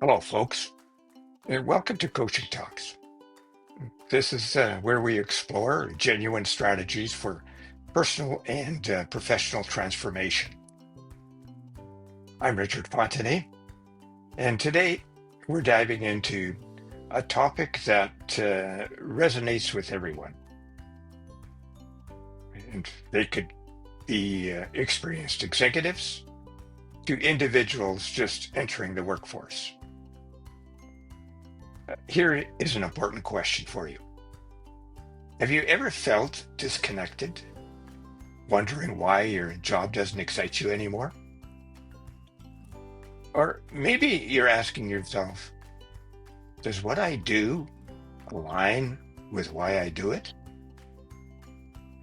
Hello, folks, and welcome to Coaching Talks. This is where we explore genuine strategies for personal and professional transformation. I'm Richard Fontenay, and today we're diving into a topic that resonates with everyone. And they could be experienced executives to individuals just entering the workforce. Here is an important question for you. Have you ever felt disconnected, wondering why your job doesn't excite you anymore? Or maybe you're asking yourself, does what I do align with why I do it?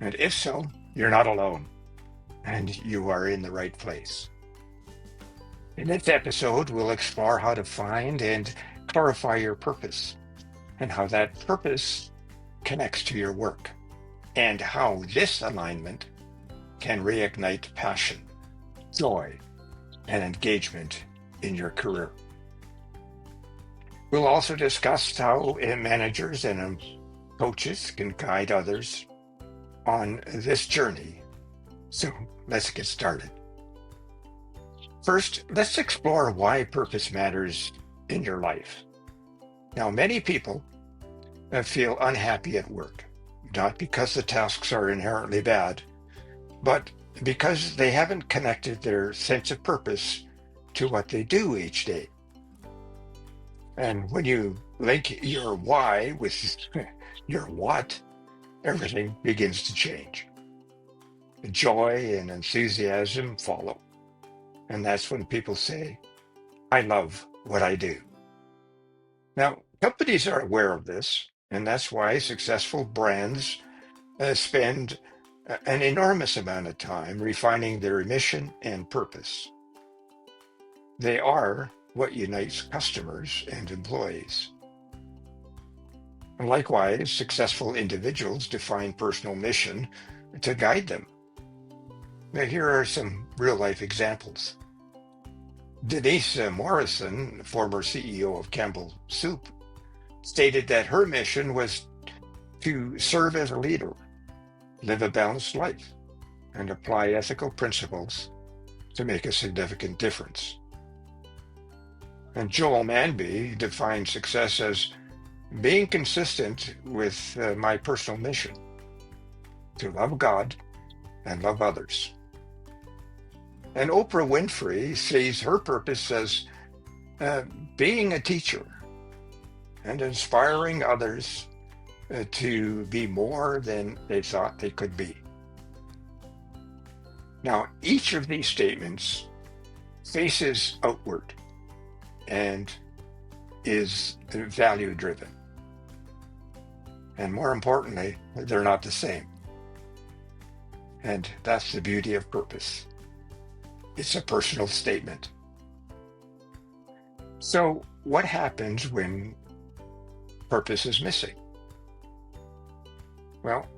And if so, you're not alone, and you are in the right place. In this episode, we'll explore how to find and clarify your purpose, and how that purpose connects to your work, and how this alignment can reignite passion, joy, and engagement in your career. We'll also discuss how managers and coaches can guide others on this journey. So let's get started. First, let's explore why purpose matters in your life. Now, many people feel unhappy at work, not because the tasks are inherently bad, but because they haven't connected their sense of purpose to what they do each day. And when you link your why with your what, everything begins to change. Joy and enthusiasm follow. And that's when people say, I love what I do. Now, companies are aware of this, and that's why successful brands spend an enormous amount of time refining their mission and purpose. They are what unites customers and employees. And likewise, successful individuals define personal mission to guide them. Now, here are some real-life examples. Denise Morrison, former CEO of Campbell Soup, stated that her mission was to serve as a leader, live a balanced life, and apply ethical principles to make a significant difference. And Joel Manby defined success as being consistent with my personal mission, to love God and love others. And Oprah Winfrey sees her purpose as being a teacher and inspiring others to be more than they thought they could be. Now, each of these statements faces outward and is value-driven. And more importantly, they're not the same. And that's the beauty of purpose. It's a personal statement. So what happens when purpose is missing? Well,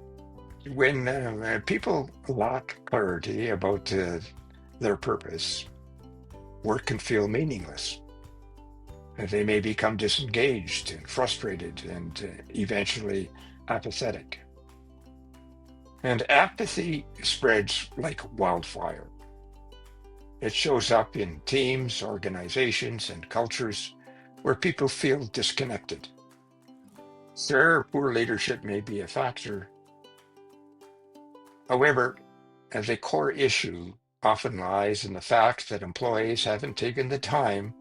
when people lack clarity about their purpose, work can feel meaningless. They may become disengaged and frustrated and eventually apathetic. And apathy spreads like wildfire. It shows up in teams, organizations, and cultures where people feel disconnected. Sure, poor leadership may be a factor. However, the core issue often lies in the fact that employees haven't taken the time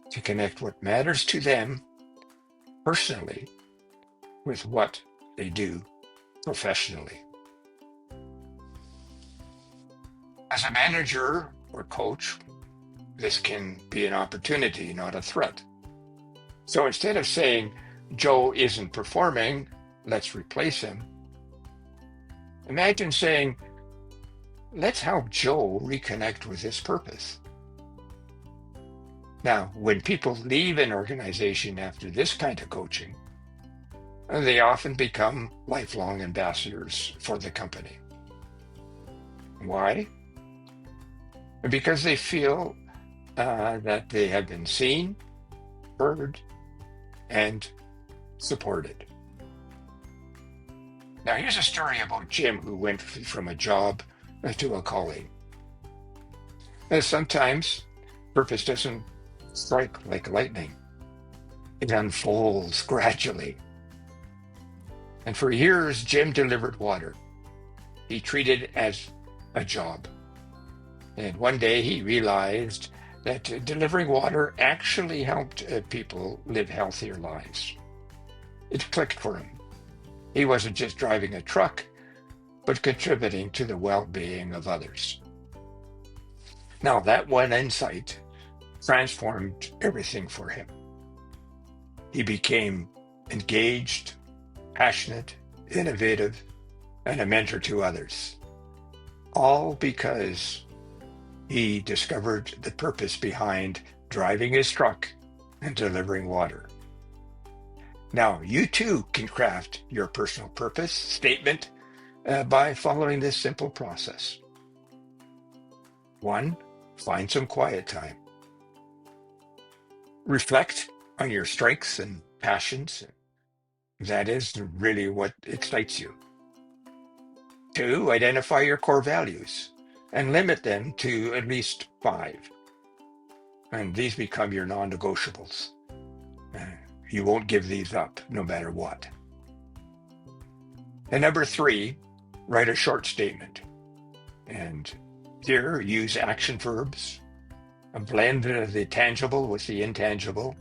to connect what matters to them personally with what they do professionally. As a manager or coach, this can be an opportunity, not a threat. So instead of saying, Joe isn't performing, let's replace him, imagine saying, let's help Joe reconnect with his purpose. Now, when people leave an organization after this kind of coaching, they often become lifelong ambassadors for the company. Why? Because they feel that they have been seen, heard, and supported. Now, here's a story about Jim who went from a job to a calling. Sometimes purpose doesn't strike like lightning, it unfolds gradually. And for years, Jim delivered water. He treated it as a job. And one day he realized that delivering water actually helped people live healthier lives. It clicked for him. He wasn't just driving a truck, but contributing to the well-being of others. Now, that one insight transformed everything for him. He became engaged, passionate, innovative, and a mentor to others, all because he discovered the purpose behind driving his truck and delivering water. Now, you too can craft your personal purpose statement by following this simple process. 1, find some quiet time. Reflect on your strengths and passions. That is really what excites you. 2, identify your core values and limit them to at least 5. And these become your non-negotiables. You won't give these up no matter what. And number 3, write a short statement. And here, use action verbs, blend the tangible with the intangible,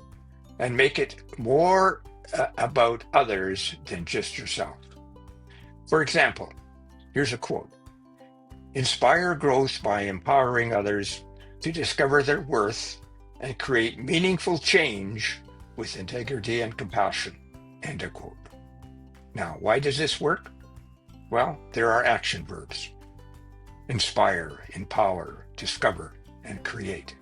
and make it more about others than just yourself. For example, here's a quote. Inspire growth by empowering others to discover their worth and create meaningful change with integrity and compassion. End of quote. Now, why does this work? Well, there are action verbs. Inspire, empower, discover, and create.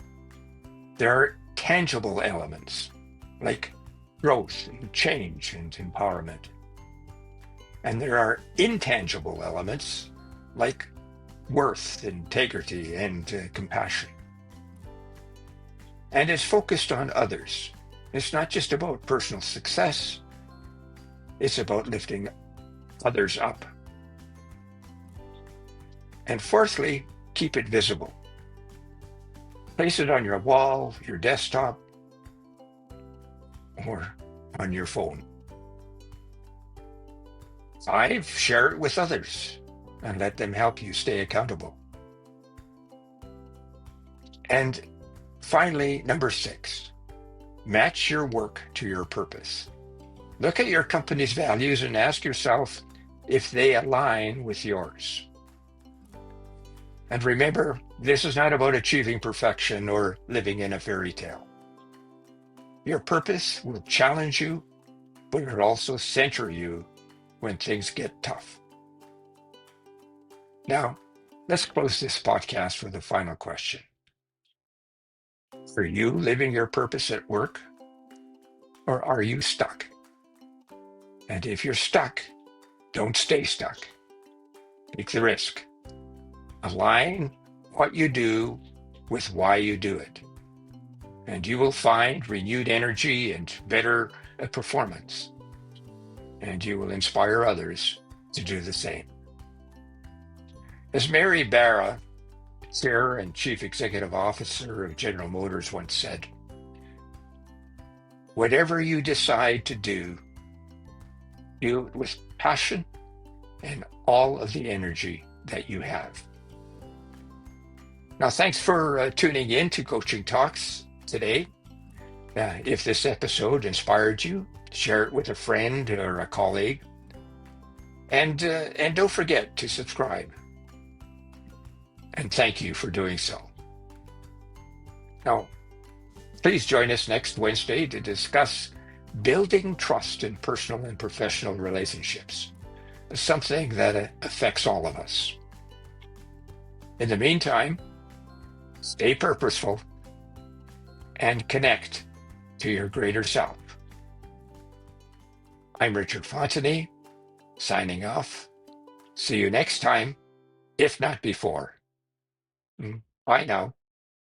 There are tangible elements like growth and change and empowerment. And there are intangible elements like worth, integrity, and compassion. And it's focused on others. It's not just about personal success. It's about lifting others up. And fourthly, keep it visible. Place it on your wall, your desktop, or on your phone. 5, share it with others and let them help you stay accountable. And finally, number 6, match your work to your purpose. Look at your company's values and ask yourself if they align with yours. And remember, this is not about achieving perfection or living in a fairy tale. Your purpose will challenge you, but it will also center you when things get tough. Now, let's close this podcast with a final question. Are you living your purpose at work, or are you stuck? And if you're stuck, don't stay stuck. Take the risk. Align what you do with why you do it. And you will find renewed energy and better performance. And you will inspire others to do the same. As Mary Barra, Chair and Chief Executive Officer of General Motors, once said, whatever you decide to do it with passion and all of the energy that you have. Now, thanks for tuning in to Coaching Talks today. If this episode inspired you, share it with a friend or a colleague. And don't forget to subscribe. And thank you for doing so. Now, please join us next Wednesday to discuss building trust in personal and professional relationships, something that affects all of us. In the meantime, stay purposeful and connect to your greater self. I'm Richard Fontenay, signing off. See you next time, if not before. Bye now.